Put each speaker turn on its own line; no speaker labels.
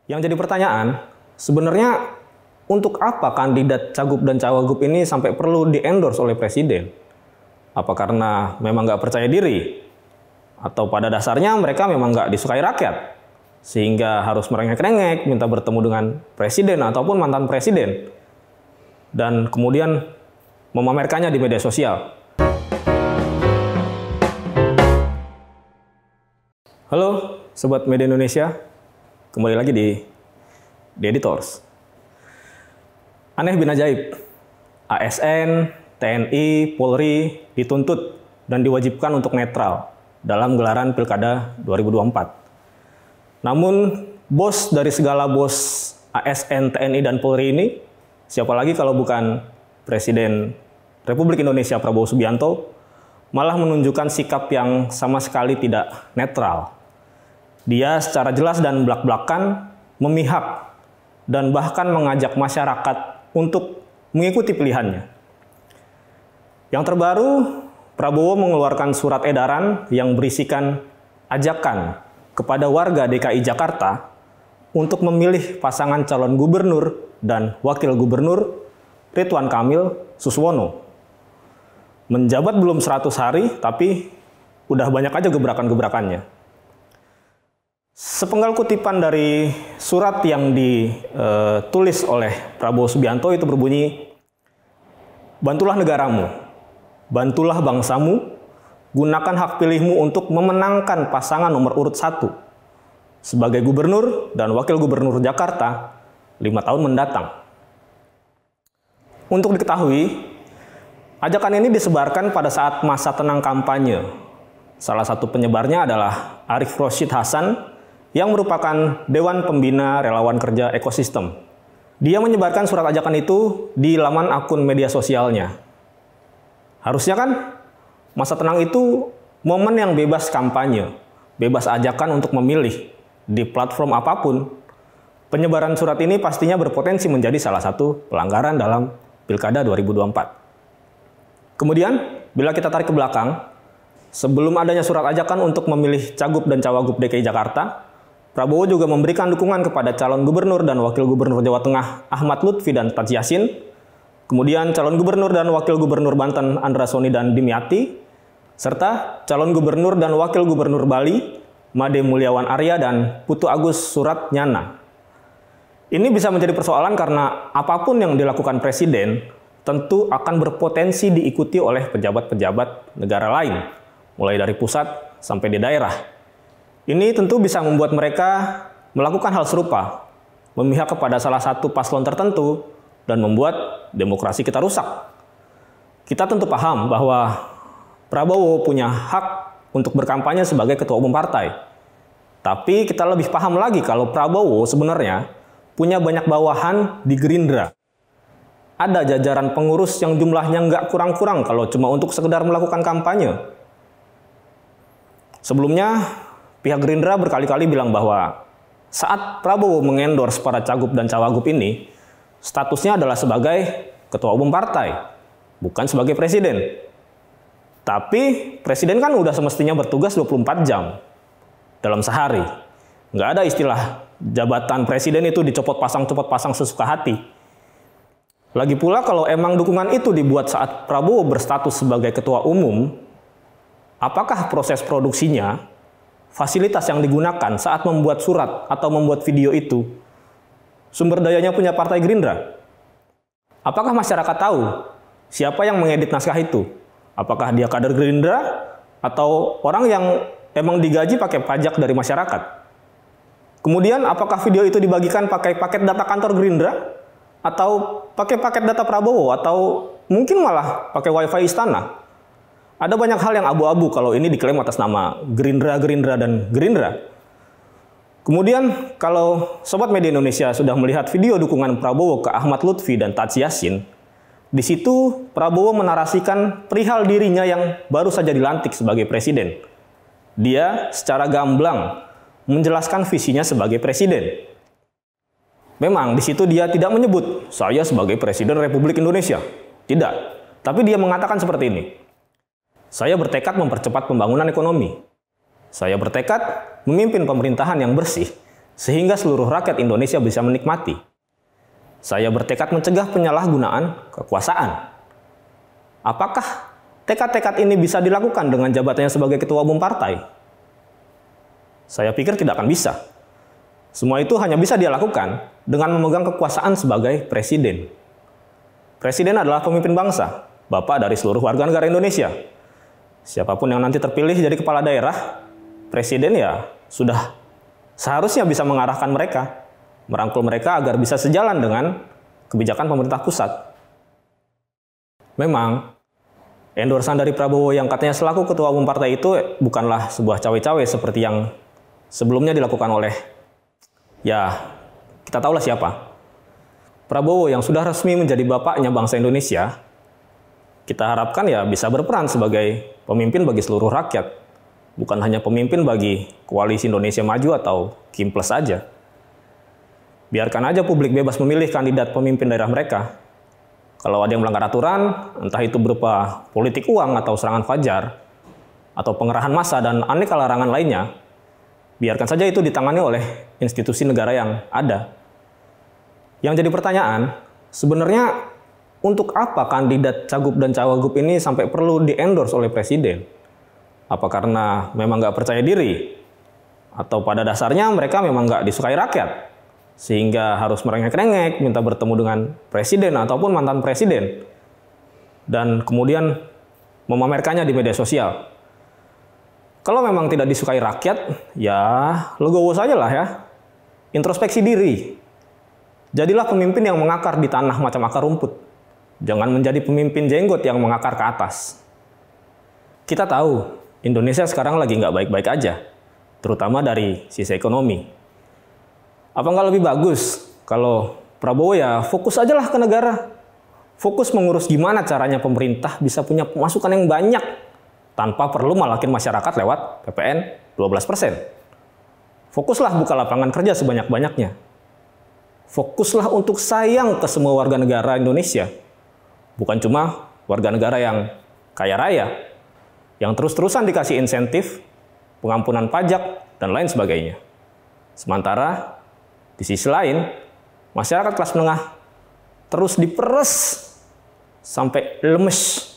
Yang jadi pertanyaan, sebenarnya untuk apa kandidat cagup dan cawagup ini sampai perlu di-endorse oleh presiden? Apa karena memang nggak percaya diri? Atau pada dasarnya mereka memang nggak disukai rakyat? Sehingga harus merengek-rengek, minta bertemu dengan presiden ataupun mantan presiden. Dan kemudian memamerkannya di media sosial. Halo, Sobat Media Indonesia. Kembali lagi di The Editors. Aneh bin ajaib, ASN, TNI, Polri dituntut dan diwajibkan untuk netral dalam gelaran Pilkada 2024. Namun, bos dari segala bos ASN, TNI, dan Polri ini, siapa lagi kalau bukan Presiden Republik Indonesia Prabowo Subianto, malah menunjukkan sikap yang sama sekali tidak netral. Dia secara jelas dan belak-belakan memihak dan bahkan mengajak masyarakat untuk mengikuti pilihannya. Yang terbaru, Prabowo mengeluarkan surat edaran yang berisikan ajakan kepada warga DKI Jakarta untuk memilih pasangan calon gubernur dan wakil gubernur Ridwan Kamil Suswono. Menjabat belum 100 hari, tapi udah banyak aja gebrakan-gebrakannya. Sepenggal kutipan dari surat yang ditulis oleh Prabowo Subianto itu berbunyi, "Bantulah negaramu, bantulah bangsamu, gunakan hak pilihmu untuk memenangkan pasangan nomor urut 1 sebagai gubernur dan wakil gubernur Jakarta 5 tahun mendatang." Untuk diketahui, ajakan ini disebarkan pada saat masa tenang kampanye. Salah satu penyebarnya adalah Arief Rosyid Hasan, yang merupakan Dewan Pembina Relawan Kerja Ekosistem. Dia menyebarkan surat ajakan itu di laman akun media sosialnya. Harusnya kan, masa tenang itu momen yang bebas kampanye, bebas ajakan untuk memilih di platform apapun. Penyebaran surat ini pastinya berpotensi menjadi salah satu pelanggaran dalam Pilkada 2024. Kemudian, bila kita tarik ke belakang, sebelum adanya surat ajakan untuk memilih cagup dan cawagup DKI Jakarta, Prabowo juga memberikan dukungan kepada calon gubernur dan wakil gubernur Jawa Tengah Ahmad Lutfi dan Taj Yassin, kemudian calon gubernur dan wakil gubernur Banten Andra Soni dan Dimyati, serta calon gubernur dan wakil gubernur Bali Made Mulyawan Arya dan Putu Agus Suratnyana. Ini bisa menjadi persoalan karena apapun yang dilakukan presiden tentu akan berpotensi diikuti oleh pejabat-pejabat negara lain, mulai dari pusat sampai di daerah. Ini tentu bisa membuat mereka melakukan hal serupa, memihak kepada salah satu paslon tertentu, dan membuat demokrasi kita rusak. Kita tentu paham bahwa Prabowo punya hak untuk berkampanye sebagai ketua umum partai. Tapi kita lebih paham lagi kalau Prabowo sebenarnya punya banyak bawahan di Gerindra. Ada jajaran pengurus yang jumlahnya nggak kurang-kurang kalau cuma untuk sekedar melakukan kampanye. Sebelumnya, pihak Gerindra berkali-kali bilang bahwa saat Prabowo mengendorse para cagup dan cawagup ini, statusnya adalah sebagai ketua umum partai, bukan sebagai presiden. Tapi presiden kan udah semestinya bertugas 24 jam dalam sehari. Nggak ada istilah jabatan presiden itu dicopot pasang sesuka hati. Lagi pula kalau emang dukungan itu dibuat saat Prabowo berstatus sebagai ketua umum, apakah proses produksinya, fasilitas yang digunakan saat membuat surat atau membuat video itu, sumber dayanya punya Partai Gerindra? Apakah masyarakat tahu siapa yang mengedit naskah itu? Apakah dia kader Gerindra atau orang yang emang digaji pakai pajak dari masyarakat? Kemudian apakah video itu dibagikan pakai paket data kantor Gerindra? Atau pakai paket data Prabowo? Atau mungkin malah pakai wifi istana? Ada banyak hal yang abu-abu kalau ini diklaim atas nama Gerindra, dan Gerindra. Kemudian kalau Sobat Media Indonesia sudah melihat video dukungan Prabowo ke Ahmad Lutfi dan Taj Yassin, di situ Prabowo menarasikan perihal dirinya yang baru saja dilantik sebagai presiden. Dia secara gamblang menjelaskan visinya sebagai presiden. Memang di situ dia tidak menyebut saya sebagai Presiden Republik Indonesia. Tidak. Tapi dia mengatakan seperti ini. Saya bertekad mempercepat pembangunan ekonomi. Saya bertekad memimpin pemerintahan yang bersih sehingga seluruh rakyat Indonesia bisa menikmati. Saya bertekad mencegah penyalahgunaan kekuasaan. Apakah tekad-tekad ini bisa dilakukan dengan jabatannya sebagai ketua umum partai? Saya pikir tidak akan bisa. Semua itu hanya bisa dia lakukan dengan memegang kekuasaan sebagai presiden. Presiden adalah pemimpin bangsa, bapak dari seluruh warga negara Indonesia. Siapapun yang nanti terpilih jadi kepala daerah, presiden ya sudah seharusnya bisa mengarahkan mereka, merangkul mereka agar bisa sejalan dengan kebijakan pemerintah pusat. Memang, endorsan dari Prabowo yang katanya selaku ketua umum partai itu bukanlah sebuah cawe-cawe seperti yang sebelumnya dilakukan oleh, ya kita tahulah siapa. Prabowo yang sudah resmi menjadi bapaknya bangsa Indonesia, kita harapkan ya bisa berperan sebagai pemimpin bagi seluruh rakyat, bukan hanya pemimpin bagi koalisi Indonesia Maju atau Kim Plus saja. Biarkan aja publik bebas memilih kandidat pemimpin daerah mereka. Kalau ada yang melanggar aturan, entah itu berupa politik uang atau serangan fajar, atau pengerahan massa dan aneka larangan lainnya, biarkan saja itu ditangani oleh institusi negara yang ada. Yang jadi pertanyaan, sebenarnya untuk apa kandidat cagup dan cawagup ini sampai perlu di-endorse oleh presiden? Apa karena memang nggak percaya diri? Atau pada dasarnya mereka memang nggak disukai rakyat? Sehingga harus merengek-rengek, minta bertemu dengan presiden ataupun mantan presiden. Dan kemudian memamerkannya di media sosial. Kalau memang tidak disukai rakyat, ya legowo saja lah ya. Introspeksi diri. Jadilah pemimpin yang mengakar di tanah macam akar rumput. Jangan menjadi pemimpin jenggot yang mengakar ke atas. Kita tahu, Indonesia sekarang lagi nggak baik-baik aja. Terutama dari sisi ekonomi. Apa nggak lebih bagus kalau Prabowo ya fokus aja lah ke negara. Fokus mengurus gimana caranya pemerintah bisa punya pemasukan yang banyak tanpa perlu malakin masyarakat lewat PPN 12%. Fokuslah buka lapangan kerja sebanyak-banyaknya. Fokuslah untuk sayang ke semua warga negara Indonesia. Bukan cuma warga negara yang kaya raya, yang terus-terusan dikasih insentif, pengampunan pajak, dan lain sebagainya. Sementara di sisi lain, masyarakat kelas menengah terus diperes sampai lemes